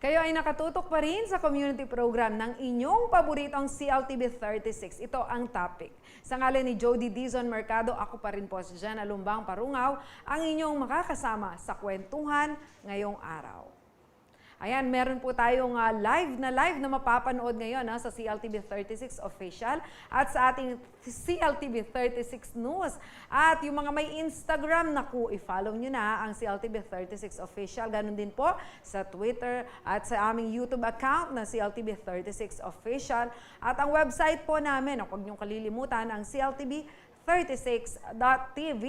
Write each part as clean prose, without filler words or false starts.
Kayo ay nakatutok pa rin sa community program ng inyong paboritong CLTV 36. Ito ang topic. Sa ngalan ni Jody Dizon Mercado, ako pa rin po si Jana Lumbang Parungaw, ang inyong makakasama sa kwentuhan ngayong araw. Ayan, meron po tayong live na mapapanood ngayon sa CLTV 36 Official at sa ating CLTV 36 News. At yung mga may Instagram, naku, i-follow nyo na ang CLTV 36 Official. Ganun din po sa Twitter at sa aming YouTube account na CLTV 36 Official. At ang website po namin, huwag nyo kalilimutan, ang CLTV 36.tv.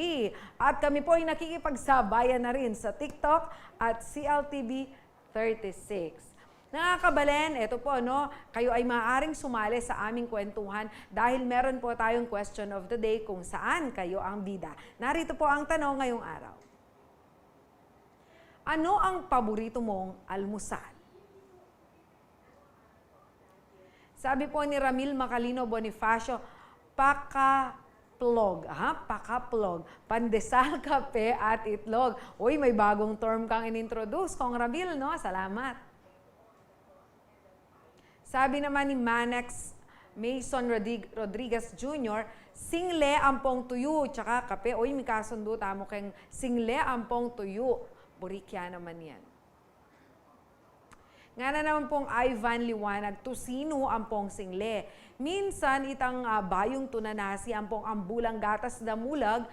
At kami po ay nakikipagsabayan na rin sa TikTok at CLTV 36. Nakakabalen, ito po, kayo ay maaaring sumali sa aming kwentuhan dahil meron po tayong question of the day kung saan kayo ang bida. Narito po ang tanong ngayong araw. Ano ang paborito mong almusal? Sabi po ni Ramil Macalino Bonifacio, pakaplog, pandesal, kape at itlog. Uy, may bagong term kang inintroduce, Kong Ramil, Salamat. Sabi naman ni Manex Mason Rodriguez Jr., single ampong tuyo, tsaka kape. Uy, may kasundo tamo kayong single ampong tuyo. Burikya naman yan. Nga na naman pong Ivan Liwanag, tusino ampong single. Minsan itang bayong tunanasi ampong ambulang gatas damulag,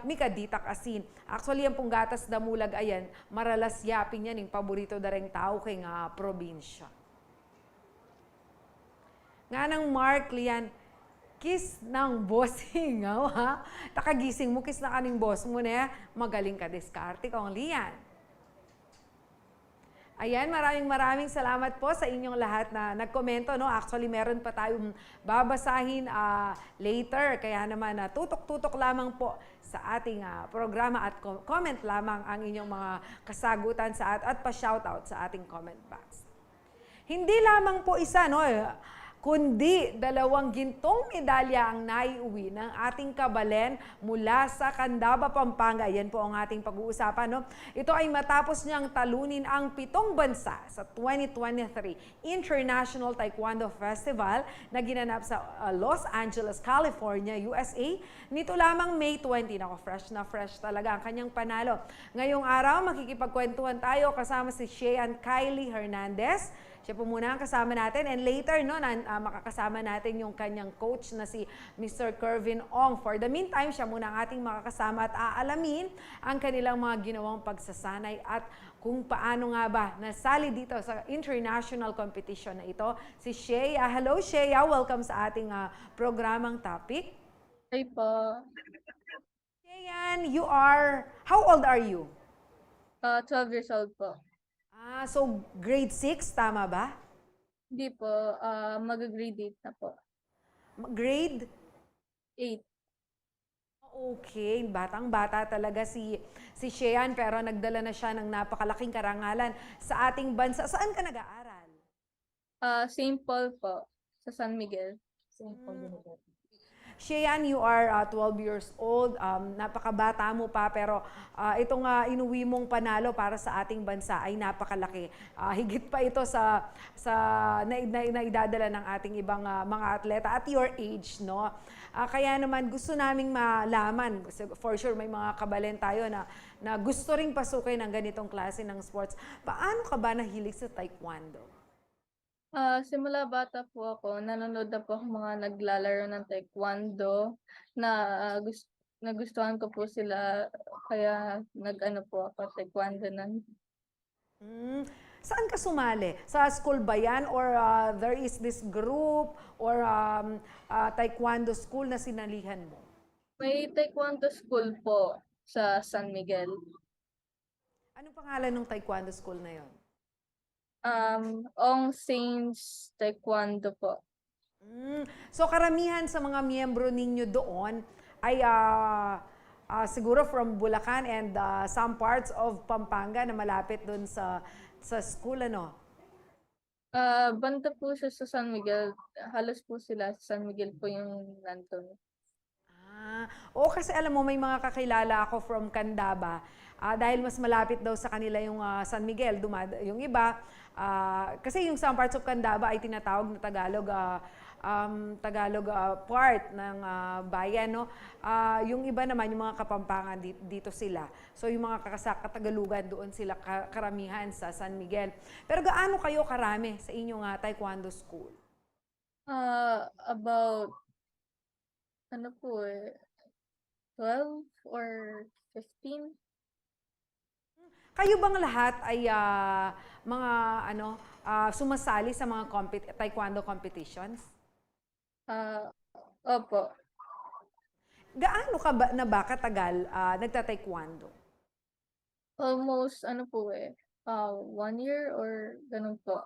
mikaditak asin. Actually, ampong gatas damulag ayan, maralas yapin yan, yung paborito dareng tao kay nga probinsya. Nga ng Mark Lian, kiss ng bossing, ha? Takagising mo, kiss na kaning boss mo na, magaling ka diskarte kong Lian. Ayan, maraming salamat po sa inyong lahat na nagkomento. Actually, meron pa tayong babasahin later. Kaya naman, tutok-tutok lamang po sa ating programa at comment lamang ang inyong mga kasagutan at pa-shoutout sa ating comment box. Hindi lamang po isa, kundi 2 gintong medalya ang naiuwi ng ating kabalen mula sa Candaba, Pampanga. Yan po ang ating pag-uusapan. Ito ay matapos niyang talunin ang 7 bansa sa 2023 International Taekwondo Festival na ginanap sa Los Angeles, California, USA. Nito lamang May 20. Nako, fresh na fresh talaga ang kanyang panalo. Ngayong araw, makikipagkwentuhan tayo kasama si Shean Kylie Hernandez. Siya po muna ang kasama natin and later makakasama natin yung kanyang coach na si Mr. Kervin Ong. For the meantime, siya muna ang ating makakasama at aalamin ang kanilang mga ginawang pagsasanay at kung paano nga ba nasali dito sa international competition na ito. Si Shea. Hello Shea, welcome sa ating programang topic. Hi po. Shean, how old are you? 12 years old po. So grade 6, tama ba? Hindi po, mag-grade 8 na po. Grade? 8. Okay, batang-bata talaga si Shean pero nagdala na siya ng napakalaking karangalan sa ating bansa. Saan ka nag-aaral? St. Paul po, sa San Miguel. St. Paul University. Shean, you are 12 years old. Napakabata mo pa pero itong inuwi mong panalo para sa ating bansa ay napakalaki. Higit pa ito sa naidadala ng ating ibang mga atleta at your age, kaya naman gusto naming malaman, for sure may mga kabalen tayo na gusto ring pasukin ng ganitong klase ng sports. Paano ka ba nahilig sa taekwondo? Simula bata po ako, nanonood na po ako mga naglalaro ng taekwondo na nagustuhan ko po sila. kaya nag-ano po ako, taekwondo na. Hmm. Saan ka sumali? Sa school ba yan? Or there is this group or taekwondo school na sinalihan mo? May taekwondo school po sa San Miguel. Anong pangalan ng taekwondo school na yon? Ong Saints Taekwondo po. So karamihan sa mga miyembro ninyo doon ay siguro from Bulacan and some parts of Pampanga na malapit doon sa school, ano? Banda po siya sa San Miguel. Halos po sila sa San Miguel po yung nandun. Oo, kasi alam mo, may mga kakilala ako from Candaba. Dahil mas malapit daw sa kanila yung San Miguel, yung iba. Kasi yung some parts of Candaba ay tinatawag na Tagalog part ng bayan, no? Yung iba naman, yung mga Kapampangan, dito sila. So yung mga Katagalugan, doon sila karamihan sa San Miguel. Pero gaano kayo karami sa inyong taekwondo school? About, ano po 12 or 15? Kayo bang lahat ay mga sumasali sa mga taekwondo competitions? Opo. Gaano ka ba katagal nagta-taekwondo? Almost, ano po 1 year or ganun po.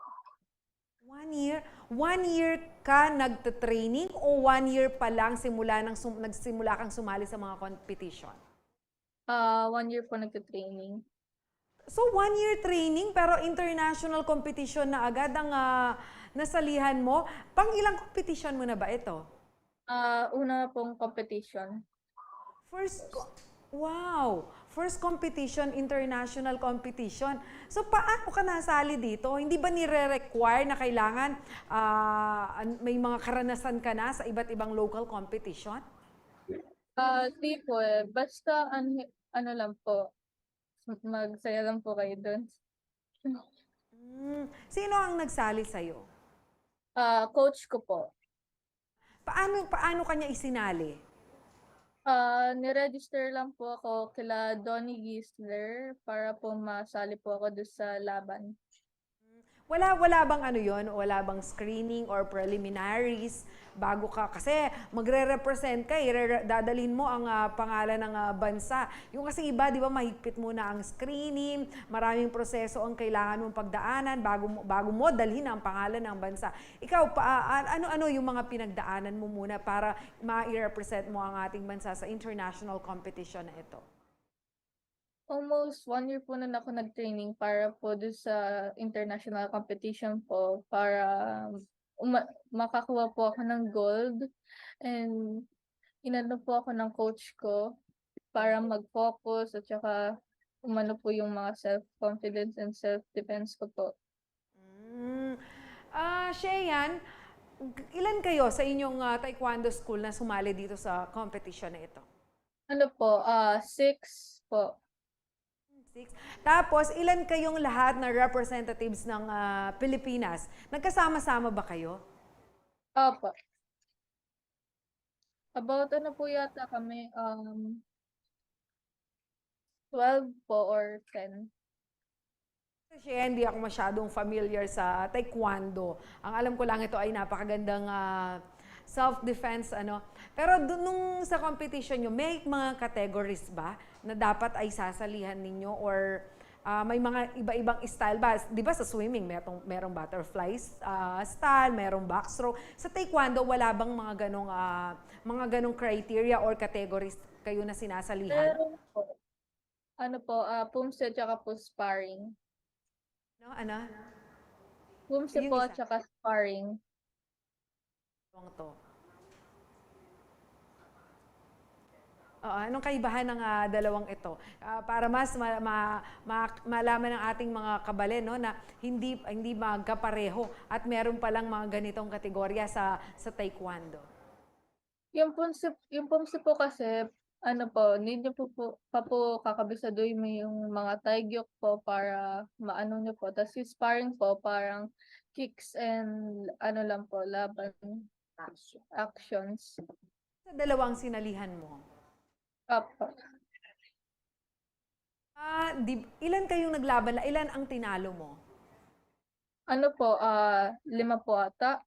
1 year? 1 year ka nagta-training o 1 year pa lang nagsimula kang sumali sa mga competition? 1 year po nagte-training. So 1 year training pero international competition na agad ang nasalihan mo. Pang ilang competition mo na ba ito? Una pong competition. Wow! First competition, international competition. So, paano ka nasali dito? Hindi ba nire-require na kailangan may mga karanasan ka na sa iba't ibang local competition? Di po basta ano lang po, magsaya lang po kayo dun. Sino ang nagsali sa'yo? Coach ko po. Paano kanya isinali? Niregister lang po ako kila Donnie Gisler para po masali po ako doon sa laban. Wala bang ano yon? Wala bang screening or preliminaries bago ka? Kasi magre-represent ka, dadalhin mo ang pangalan ng bansa. Yung kasi iba, di ba, mahigpit muna ang screening, maraming proseso ang kailangan mong pagdaanan bago mo dalhin ang pangalan ng bansa. Ikaw, ano-ano yung mga pinagdaanan mo muna para ma-represent mo ang ating bansa sa international competition na ito? Almost 1 year po na ako nag-training para po doon sa international competition po para makakuha po ako ng gold, and inano po ako ng coach ko para mag-focus at saka umano po yung mga self-confidence and self-defense ko po. Sheyan, ilan kayo sa inyong taekwondo school na sumali dito sa competition na ito? Ano po, 6 po. 6. Tapos, ilan kayong lahat na representatives ng Pilipinas? Nagkasama-sama ba kayo? Opo. About ano po yata kami, 12 po or 10. Kasi hindi ako masyadong familiar sa taekwondo. Ang alam ko lang ito ay napakagandang self-defense, ano. Pero nung sa competition nyo, may mga categories ba na dapat ay sasalihan ninyo or may mga iba-ibang style ba? Di ba sa swimming, merong butterfly style, merong backstroke. Sa taekwondo, wala bang mga ganong criteria or categories kayo na sinasalihan? Pero po, ano po, pumse tsaka po sparring. Ano? Pumse Yung po isa. tsaka sparring. To. Anong kaibahan ng dalawang ito? Para mas malaman ng ating mga kabalen, no, na hindi magkapareho at meron palang mga ganitong kategorya sa taekwondo. Yung pumse po kasi, ano po, hindi niyo pa po kakabisaduhin mo yung mga taigyok po para maano niyo po. Tapos yung sparring po, parang kicks and ano lang po, laban actions. Sa dalawang sinalihan mo? Opo. Ilan kayong naglaban? Ilan ang tinalo mo? Ano po, 5 po ata.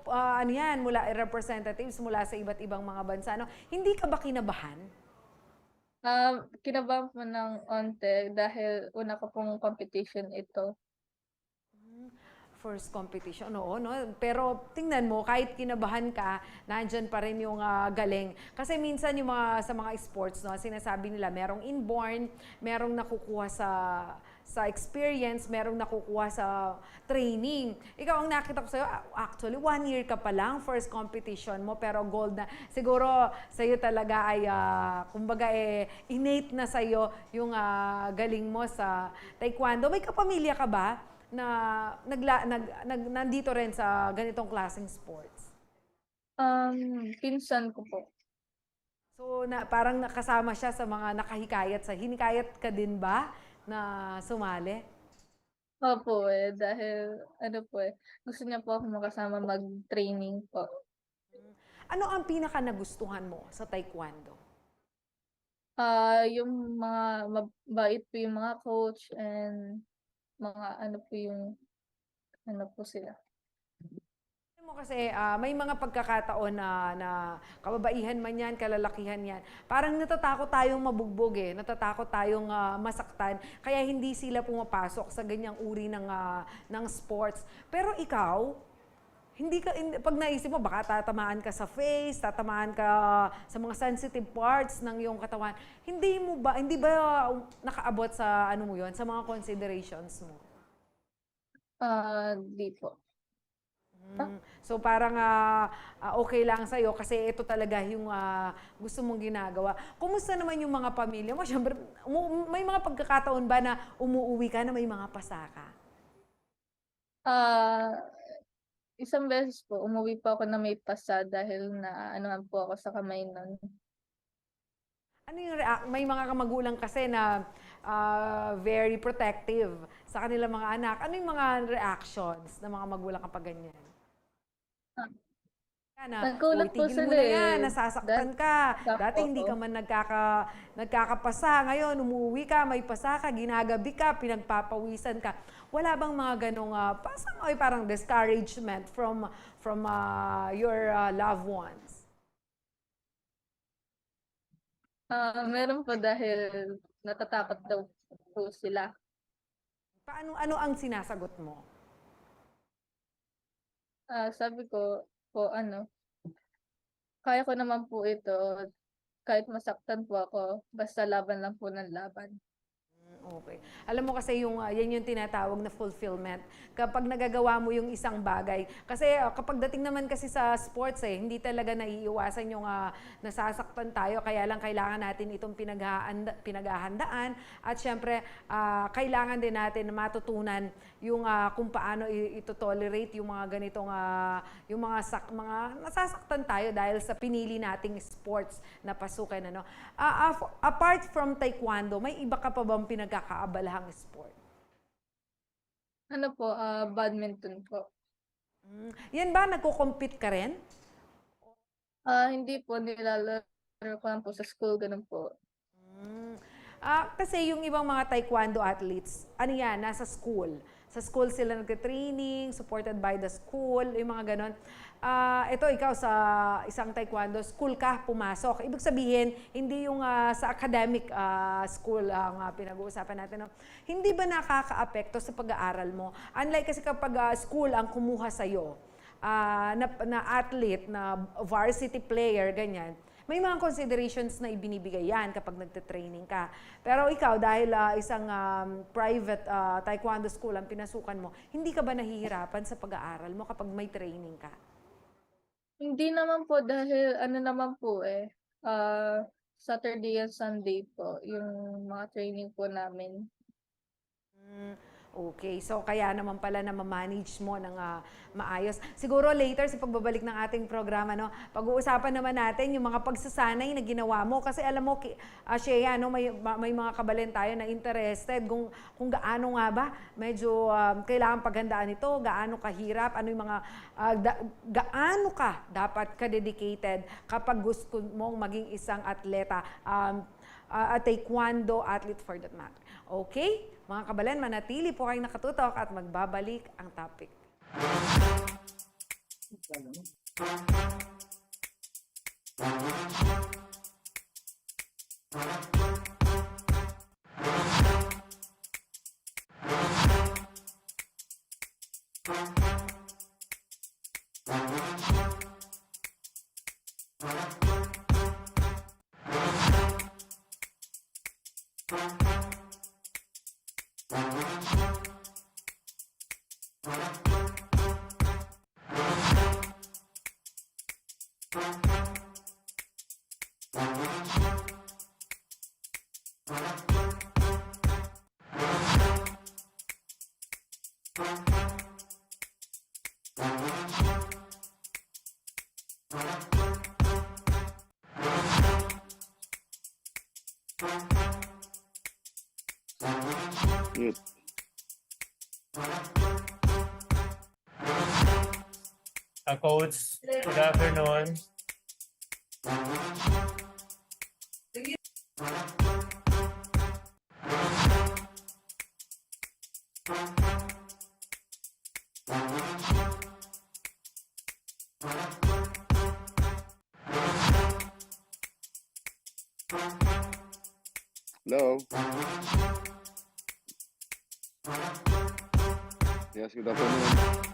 Ano yan, mula representatives mula sa iba't ibang mga bansa. No? Hindi ka ba kinabahan? Kinabahan po ng onte dahil una ko pong competition ito. First competition, oo, no? Pero tingnan mo, kahit kinabahan ka, nandyan pa rin yung galing. Kasi minsan yung sa mga sports, no, sinasabi nila, merong inborn, merong nakukuha sa experience, merong nakukuha sa training. Ikaw, ang nakita ko sa'yo, actually, 1 year ka pa lang, first competition mo, pero gold na. Siguro, sa'yo talaga ay, kumbaga, innate na sa'yo yung galing mo sa taekwondo. May kapamilya ka ba na nandito rin sa ganitong klaseng sports? Pinsan ko po. So, parang nakasama siya sa mga nakahikayat hinikayat ka din ba na sumali? Opo, dahil ano po, gusto niya po akong makasama mag-training po. Ano ang pinaka nagustuhan mo sa taekwondo? Yung mga mabait po yung mga coach and mga ano po yung ano po sila. Alam mo kasi may mga pagkakataon na kababaihan man yan, kalalakihan yan. Parang natatakot tayong mabugbog natatakot tayong masaktan. Kaya hindi sila pumapasok sa ganyang uri ng sports. Pero ikaw, pag naisip mo, baka tatamaan ka sa face, tatamaan ka sa mga sensitive parts ng iyong katawan. Hindi ba nakaabot sa ano mo yon, sa mga considerations mo? Di po. So parang okay lang sa'yo kasi ito talaga yung gusto mong ginagawa. Kumusta naman yung mga pamilya mo? Siyempre, may mga pagkakataon ba na umuuwi ka na may mga pasaka? Isang beses po, umuwi po ako na may pasa dahil na anuhan po ako sa kamay nun. Ano yung may mga magulang kasi na very protective sa kanilang mga anak. Ano yung mga reactions ng mga magulang kapag ganyan? Ah, Uy, Nagulat po tigil mo sila na yan, nasasaktan ka. Dati hindi oo. ka man nagkakapasa. Ngayon, umuwi ka, may pasa ka, ginagabi ka, pinagpapawisan ka. Wala bang mga ganong parang discouragement from your loved ones? Meron po dahil natatakot daw po sila. Ano ang sinasagot mo? Sabi ko po kaya ko naman po ito kahit masaktan po ako, basta laban lang po ng laban. Okay. Alam mo kasi yan yung tinatawag na fulfillment. Kapag nagagawa mo yung isang bagay. Kasi kapag dating naman kasi sa sports hindi talaga naiiwasan yung nasasaktan tayo. Kaya lang kailangan natin itong pinaghahandaan. At syempre, kailangan din natin matutunan yung kung paano ito-tolerate yung mga ganitong, yung mga nasasaktan tayo dahil sa pinili nating sports na pasukan. Apart from taekwondo, may iba ka pa bang pinagkakaabalahang sport? Badminton po. Yan ba, nagko-compete ka rin? Hindi po, nilalaro ko lang po sa school, ganun po. Kasi yung ibang mga taekwondo athletes, ano yan, nasa school. Sa school sila nagka-training, supported by the school, yung mga ganon. Ito, ikaw sa isang taekwondo, school ka, pumasok. Ibig sabihin, hindi yung sa academic school ang pinag-uusapan natin. No? Hindi ba nakaka-apekto sa pag-aaral mo? Unlike kasi kapag school ang kumuha sa'yo, na athlete, na varsity player, ganyan, may mga considerations na ibinibigay yan kapag nagte-training ka. Pero ikaw, dahil isang private taekwondo school ang pinasukan mo, hindi ka ba nahihirapan sa pag-aaral mo kapag may training ka? Hindi naman po dahil naman po Saturday and Sunday po yung mga training po namin. Okay, so kaya naman pala na ma-manage mo ng maayos. Siguro later sa pagbabalik ng ating programa, no, pag-uusapan naman natin yung mga pagsasanay na ginawa mo. Kasi alam mo, Shea, no, may mga kabalin tayo na interested kung gaano nga ba medyo kailangan paghandaan ito, gaano kahirap, ano yung mga, gaano ka dapat ka-dedicated kapag gusto mong maging isang atleta. a taekwondo athlete for that matter. Okay? Mga kabalan, manatili po kayong nakatutok at magbabalik ang topic. Mute. Coach, good afternoon. Hello. Yes, good afternoon.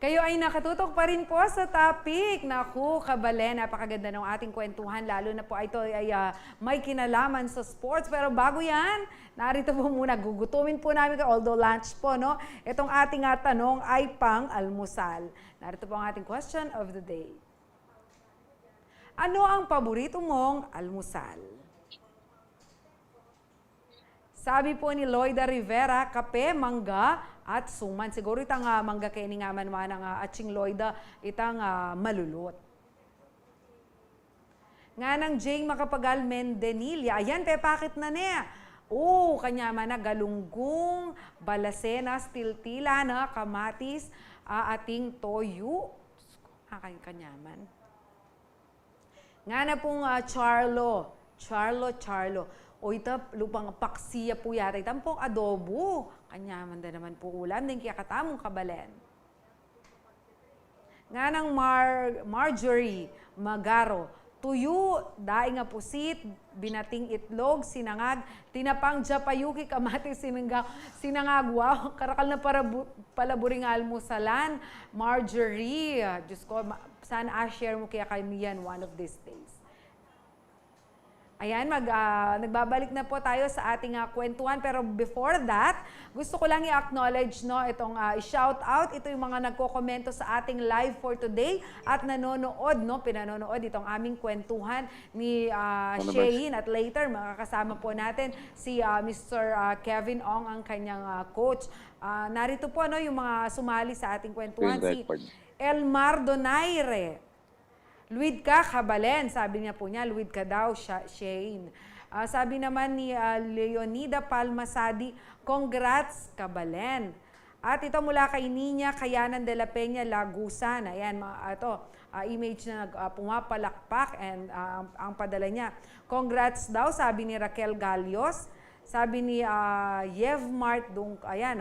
Kayo ay nakatutok pa rin po sa topic. Naku, kabalen, napakaganda ng ating kwentuhan. Lalo na po ito ay may kinalaman sa sports. Pero bago yan, narito po muna, gugutumin po namin kayo, although lunch po, no? Itong ating tanong ay pang-almusal. Narito po ang ating question of the day. Ano ang paborito mong almusal? Sabi po ni Loida Rivera, kape, mangga, at suman. Siguro itang mangga kaya ni nga man ng Aching Loida, itang malulot. Nga ng Jane Makapagal Mendenilia, ayan, pepakit na niya. Oo, kanya man na galunggong, balasena, stiltila, na kamatis, ating toyo. Kanyaman. Nga na pong Charlo. O ito, lupang paksiya po yata. Itang pong adobo. Kanyaman na naman po ulam. Din kaya katamong kabalen. Nga ng Marjorie Magaro. Tuyo, daing nga pusit, binating itlog, sinangag, tinapang japayuki, kamatis, sinangag, wow, karakal na palaburing almusalan. Marjorie, Diyos ko, sana share mo kaya kaniyan one of these days. Ayan, nagbabalik na po tayo sa ating kwentuhan. Pero before that, gusto ko lang i-acknowledge, no, itong i-shout out. Ito yung mga nagko-komento sa ating live for today at nanonood, no, pinanonood itong aming kwentuhan ni Shane. At later, makakasama po natin si Mr. Kevin Ong, ang kanyang coach. Narito po, no, yung mga sumali sa ating kwentuhan. Si Elmar Donaire. Luid ka, kabalen. Sabi niya po niya, Luid ka daw, Shane. Sabi naman ni Leonida Palmasadi, congrats, kabalen. At ito mula kay Niña Kayanan de la Peña, Lagusan. Ayan, image na pumapalakpak and ang padala niya. Congrats daw, sabi ni Raquel Galios. Sabi ni Yevmart Dungka, ayan,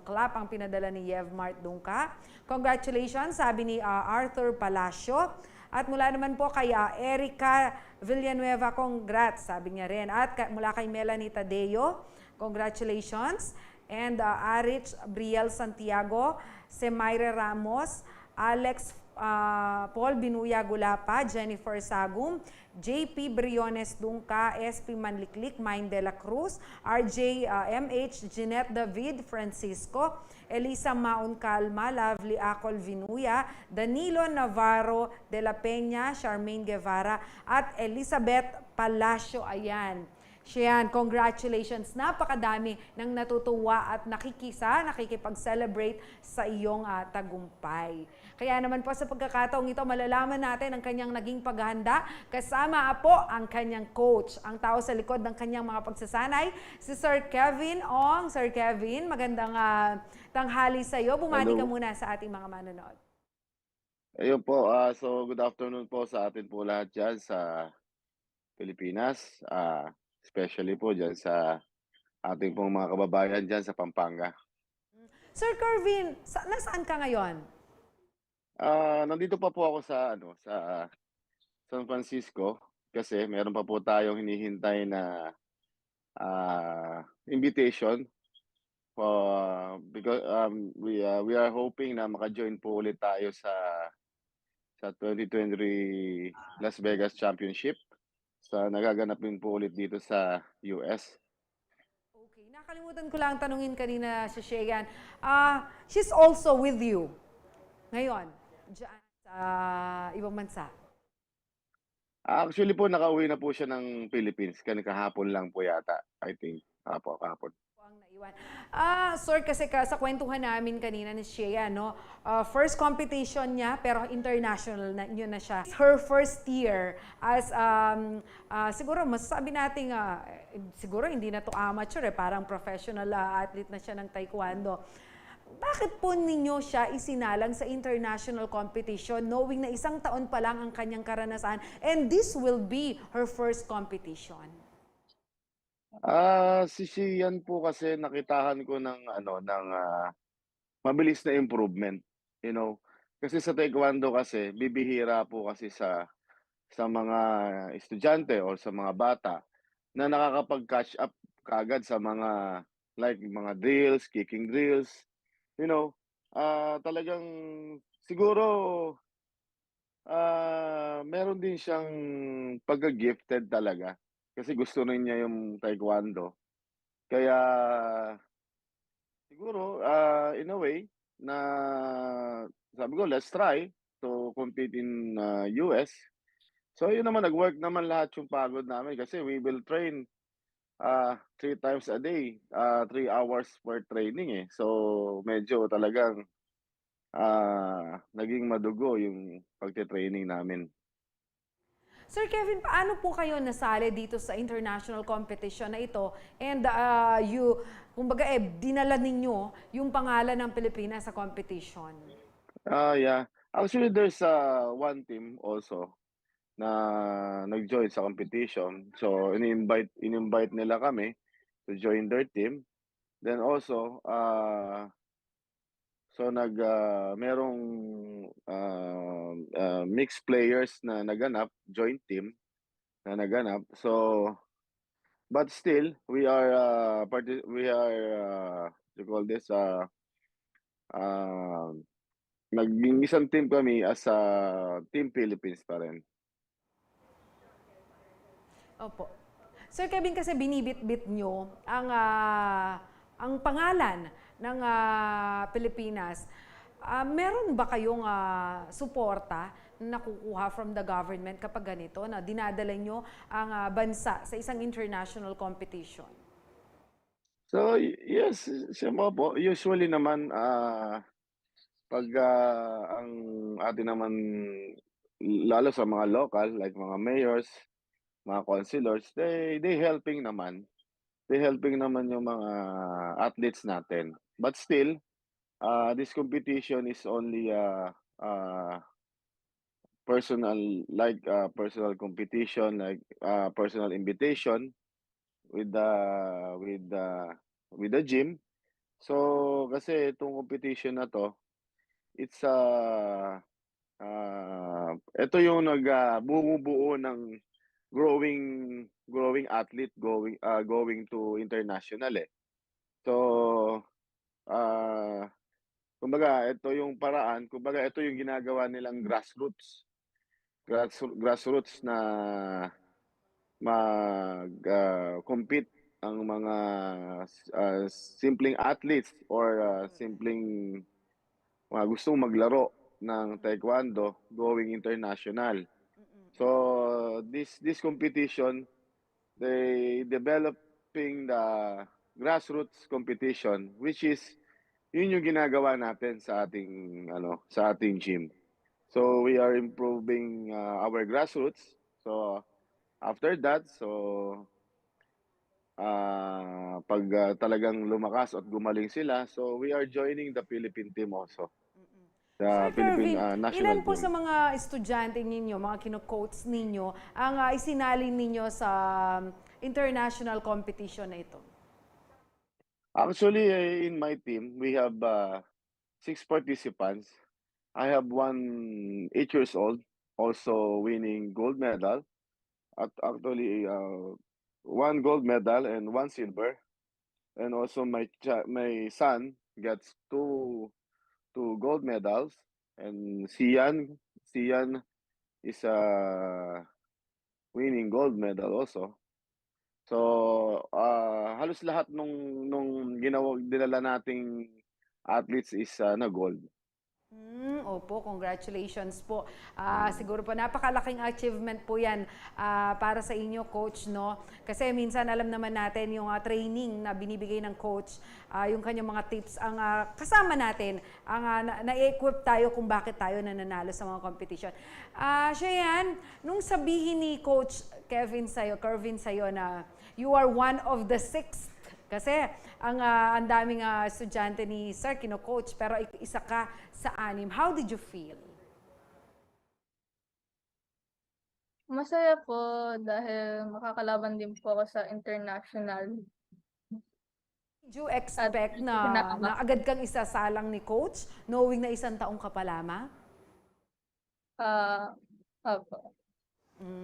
clap ang pinadala ni Yevmart Dungka. Congratulations, sabi ni Arthur Palacio. At mula naman po kay Erica Villanueva, congrats, sabi niya rin. At mula kay Melanie Tadeo, congratulations. And Arich Briel Santiago, Semaire Ramos, Alex Paul Binuya Gulapa, Jennifer Sagum, JP Briones Dungka, SP Manliklik, Mine de la Cruz, RJ MH, Jeanette David Francisco, Elisa Maun Calma, Lovely Acol Vinuya, Danilo Navarro de la Peña, Charmaine Guevara, at Elizabeth Palacio. Ayan. Siyan, congratulations. Napakadami ng natutuwa at nakikipag-celebrate sa iyong tagumpay. Kaya naman po sa pagkakataong ito, malalaman natin ang kanyang naging paghahanda. Kasama po ang kanyang coach, ang tao sa likod ng kanyang mga pagsasanay, si Sir Kevin Ong. Sir Kevin, magandang tanghali sa iyo. Bumati ka muna sa ating mga manonood. Ayun po, so good afternoon po sa atin po lahat dyan sa Pilipinas. Especially po dyan sa ating pong mga kababayan dyan sa Pampanga. Sir Kevin, nasaan ka ngayon? Nandito pa po ako sa San Francisco kasi meron pa po tayong hinihintay na invitation because we are hoping na maka-join po ulit tayo sa 2023 Las Vegas Championship sa nagaganapin po ulit dito sa US. Okay, nakalimutan ko lang tanungin kanina si Sheyan. She's also with you ngayon dyan sa ibang bansa. Actually po, nakauwi na po siya ng Philippines. Kahapon lang po yata, I think. Kahapon. ang naiwan. Sir, kasi sa kwentuhan namin kanina ni Shea, no, first competition niya, pero international na, yun na siya. Her first year as, siguro masasabi natin, siguro hindi na to amateur, parang professional athlete na siya ng taekwondo. Bakit po ninyo siya isinalang sa international competition knowing na isang taon pa lang ang kanyang karanasan and this will be her first competition? Si Sian po kasi nakitahan ko ng ano, ng mabilis na improvement, you know. Kasi sa taekwondo kasi bibihira po kasi sa mga estudyante or sa mga bata na nakakapag-catch up kaagad sa mga like mga drills, kicking drills, you know. Talagang siguro meron din siyang pagka-gifted talaga kasi gusto rin niya yung taekwondo. Kaya siguro, in a way na sabi ko, "Let's try to compete in, US." So yun naman, nag-work naman lahat yung pagod namin kasi we will train, 3 times a day, 3 hours per training, eh. So medyo talagang, naging madugo yung pagte-training namin. Sir Kevin, paano po kayo nasali dito sa international competition na ito? And kumbaga dinala ninyo yung pangalan ng Pilipinas sa competition. Yeah. Actually, there's, one team also na nag-join sa competition. So in-invite nila kami to join their team. Then also, merong, mixed players na naganap, joint team na naganap. So, but still, we are, what you call this, uh, naging isang team kami as a Team Philippines pa rin. Opo. Sir Kevin, kasi binibit-bit nyo ang pangalan ng Pilipinas. Meron ba kayong suporta na nakukuha from the government kapag ganito, na dinadala nyo ang bansa sa isang international competition? So, yes, siyempre po, usually naman, pag, ang atin naman lalo sa mga local, like mga mayors, mga councilors, they helping naman. They helping naman yung mga athletes natin. But still, this competition is only personal, like personal competition, like personal invitation with the with the with the gym. So kasi itong competition na to, it's ito yung bumubuo ng growing growing athlete going to international, eh. So, kumbaga ito yung paraan, kumbaga ito yung ginagawa nilang grassroots na compete ang mga simpleng athletes or simpleng mga gustong maglaro ng taekwondo going international. So this competition, they developing the grassroots competition, which is yun yung ginagawa natin sa ating gym. So we are improving our grassroots. So after that, pag talagang lumakas at gumaling sila, so we are joining the Philippine team also. The Sir Philippine Kervin, national ilan po team. sa mga estudyante ninyo, mga kino-coach ninyo, ang isinalin ninyo sa international competition na ito? Actually, in my team, we have 6 participants. I have one 8 years old, also winning gold medal. At actually, 1 gold medal and 1 silver. And also my son gets two gold medals. And Sian is winning gold medal also. So, halos lahat nung dinala nating athletes is na gold. Opo, congratulations po. Siguro po napakalaking achievement po 'yan para sa inyo, coach, no? Kasi minsan alam naman natin yung training na binibigay ng coach, yung kanyang mga tips ang kasama natin, ang na-equip tayo kung bakit tayo nananalo sa mga competition. Cheyenne, nung sabihin ni Coach Kervin sa'yo na you are one of the six kasi ang daming estudyante ni Sir kino-coach pero isa ka sa 6. How did you feel? Masaya po dahil makakalaban din po ako sa international. Did you expect na kinakabahan. agad kang isasalang ni coach knowing na 1 taong ka pa lamang? Opo.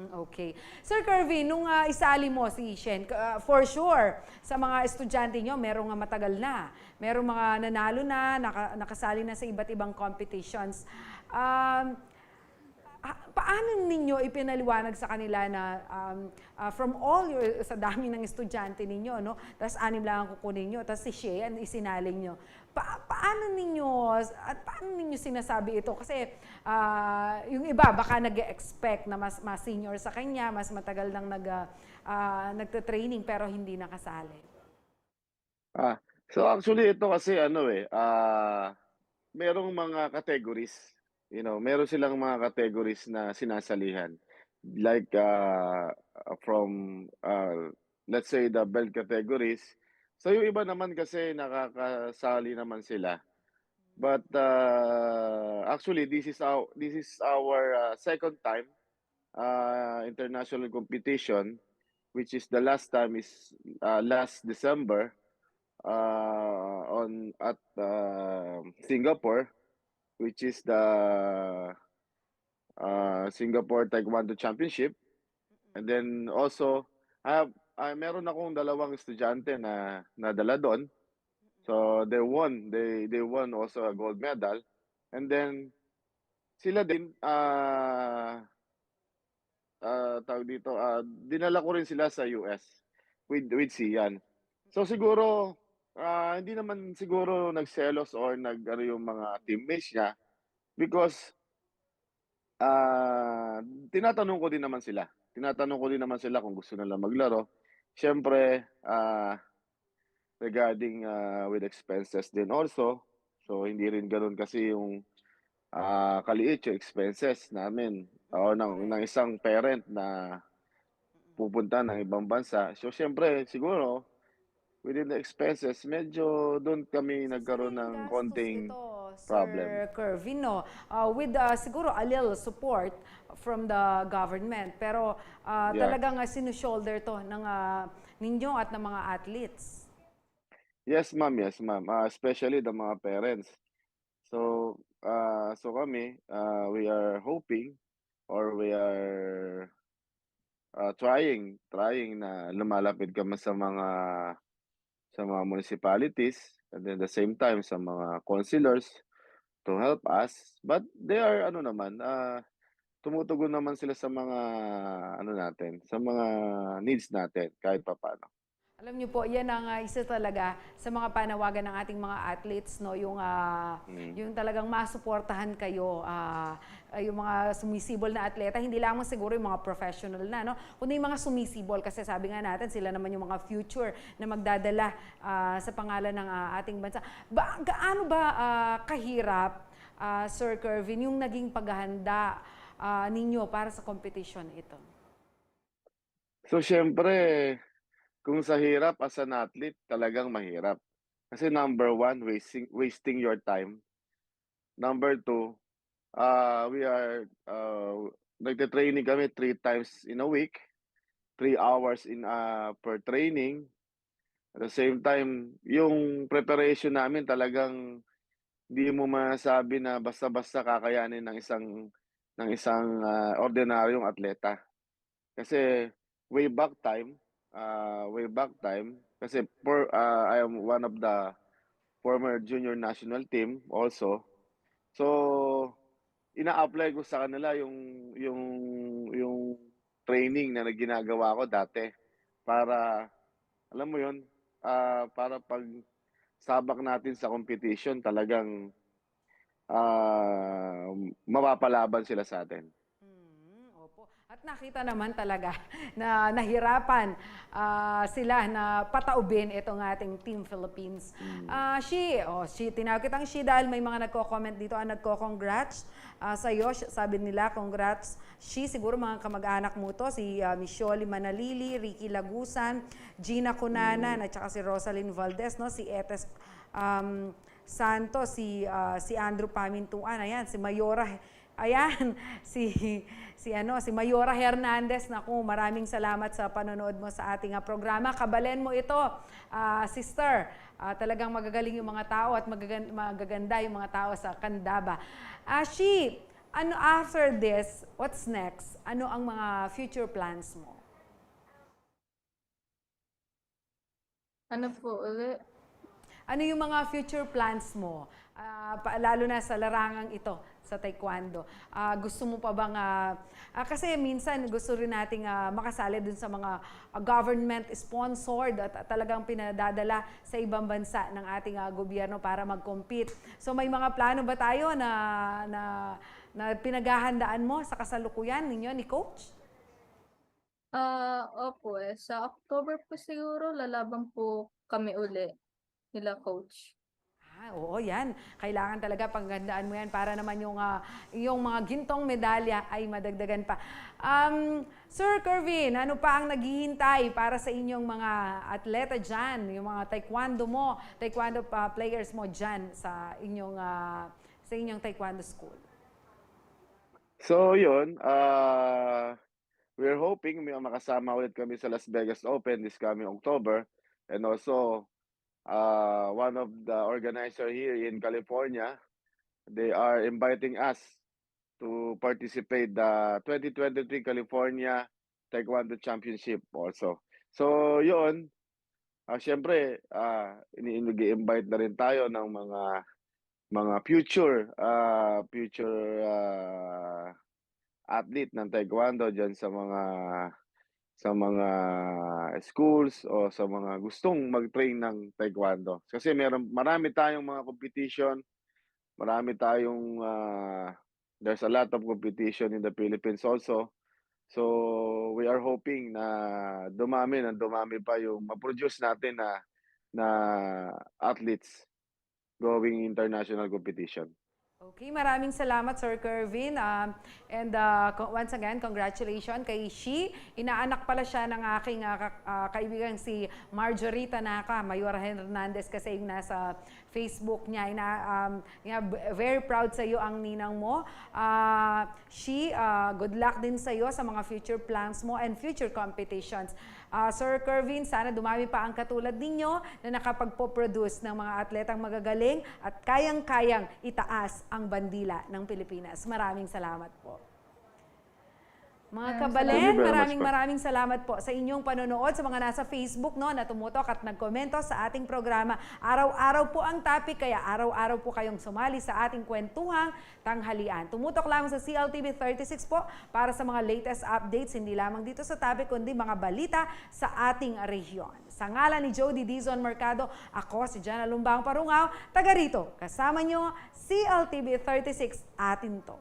Okay. Sir Kervin, nung isali mo si Shen, for sure, sa mga estudyante nyo, merong matagal na. Merong mga nanalo na, nakasali na sa iba't ibang competitions. Paano ninyo ipinaliwanag sa kanila na from all sa dami ng estudyante ninyo, no? Tapos 6 lang ang kukunin nyo, tapos si Shea isinaling nyo. Paano ninyo sinasabi ito? Kasi yung iba baka nag-expect na mas senior sa kanya, mas matagal nang nagte-training pero hindi nakasali. So actually ito kasi merong mga categories. Meron silang mga categories na sinasalihan. Like from let's say the belt categories. So yung iba naman kasi nakakasali naman sila. But actually this is our second time international competition, which is the last time is last December at Singapore, which is the Singapore Taekwondo Championship. And then also, meron akong 2 estudyante na nadala doon. So they won also a gold medal. And then sila din tawag dito, dinala ko rin sila sa US with Sian. So siguro hindi naman siguro nagselos or yung mga teammates niya because tinatanong ko din naman sila. Tinatanong ko din naman sila kung gusto nila maglaro. Siyempre, regarding with expenses din also. So hindi rin ganoon kasi yung kaliit yung expenses namin o ng isang parent na pupunta ng ibang bansa. So siyempre siguro within the expenses, medyo doon kami nagkaroon ng Sariling gastos konting ito, problem. Sir Kervin, no? With siguro a little support from the government. Pero Yeah. talagang sinushoulder to ng ninyo at ng mga athletes. Yes, ma'am. Yes, ma'am. Especially the mga parents. So, kami, we are hoping or we are trying na lumalapit kami sa mga municipalities and then the same time sa mga councilors to help us. But they are tumutugon naman sila sa mga natin, sa mga needs natin kahit papaano. Alam niyo po, yan ang isa talaga sa mga panawagan ng ating mga athletes, no? Yung talagang masuportahan kayo, yung mga sumisibol na atleta, hindi lamang siguro yung mga professional na, no? Kundi yung mga sumisibol, kasi sabi nga natin, sila naman yung mga future na magdadala sa pangalan ng ating bansa. Gaano ba kahirap, Sir Kervin, yung naging paghahanda ninyo para sa competition ito? So, syempre, kung sa hirap as an athlete, talagang mahirap. Kasi number 1, wasting your time. Number 2, we are nagte-training kami 3 times in a week, 3 hours per training. At the same time, yung preparation namin talagang hindi mo masabi na basta-basta kakayanin ng isang ordinaryong atleta. Kasi way back time kasi I am one of the former junior national team also. So ina-apply ko sa kanila yung training na ginagawa ko dati para alam mo yun, para pag sabak natin sa competition talagang mapapalaban sila sa atin. Opo. At nakita naman talaga na nahirapan sila na pataubin itong ating Team Philippines. Tinawag kitang She dahil may mga nagko-comment dito, nagko-congrats sa iyo. Sabi nila, congrats. She, siguro mga kamag-anak mo to, si Michelle Manalili, Ricky Lagusan, Gina Cunanan, at saka si Rosalyn Valdez, no? Si Etes Santos, si Andrew Pamintuan, ayan, si Mayora, ayan, si Mayora Hernandez. Naku, maraming salamat sa panonood mo sa ating programa. Kabalen mo ito, sister. Talagang magagaling yung mga tao at magaganda yung mga tao sa Candaba. After this, what's next? Ano ang mga future plans mo? Ano po ulit? Ano yung mga future plans mo? Lalo na sa larangang ito, sa taekwondo. Gusto mo pa bang, kasi minsan gusto rin nating makasali dun sa mga government-sponsored at talagang pinadadala sa ibang bansa ng ating gobyerno para mag-compete. So may mga plano ba tayo na pinaghahandaan mo sa kasalukuyan ninyo ni Coach? Opo sa October po siguro lalaban po kami uli nila Coach. Oo, yan. Kailangan talaga panggandaan mo yan para naman yung mga gintong medalya ay madagdagan pa. Sir Kervin, ano pa ang naghihintay para sa inyong mga atleta dyan, yung mga taekwondo players mo dyan sa inyong taekwondo school? So yun, we're hoping may makasama ulit kami sa Las Vegas Open this coming October. And also, one of the organizer here in California, they are inviting us to participate the 2023 California Taekwondo Championship also. So yun, syempre, ini-invite na rin tayo ng mga future athlete ng Taekwondo dyan sa mga schools o sa mga gustong mag-train ng Taekwondo. Kasi marami tayong mga competition, there's a lot of competition in the Philippines also. So we are hoping na dumami pa yung ma-produce natin na athletes going international competition. Okay, maraming salamat Sir Kervin. Once again, congratulations kay She. Inaanak pala siya ng aking kaibigan si Marjorie Tanaka, Mayora Hernandez kasi yung nasa Facebook niya. Very proud sa iyo ang ninang mo. She, good luck din sa iyo sa mga future plans mo and future competitions. Sir Kervin, sana dumami pa ang katulad ninyo na nakapagpo-produce ng mga atletang magagaling at kayang-kayang itaas ang bandila ng Pilipinas. Maraming salamat po. Mga kabalen, maraming salamat po sa inyong panonood, sa mga nasa Facebook na tumutok at nagkomento sa ating programa. Araw-araw po ang topic, kaya araw-araw po kayong sumali sa ating kwentuhang tanghalian. Tumutok lamang sa CLTV 36 po para sa mga latest updates, hindi lamang dito sa topic, kundi mga balita sa ating rehiyon. Sa ngalan ni Jody Dizon Mercado, ako si Jana Lumbang Parungaw, taga rito. Kasama nyo, CLTV 36, atin to.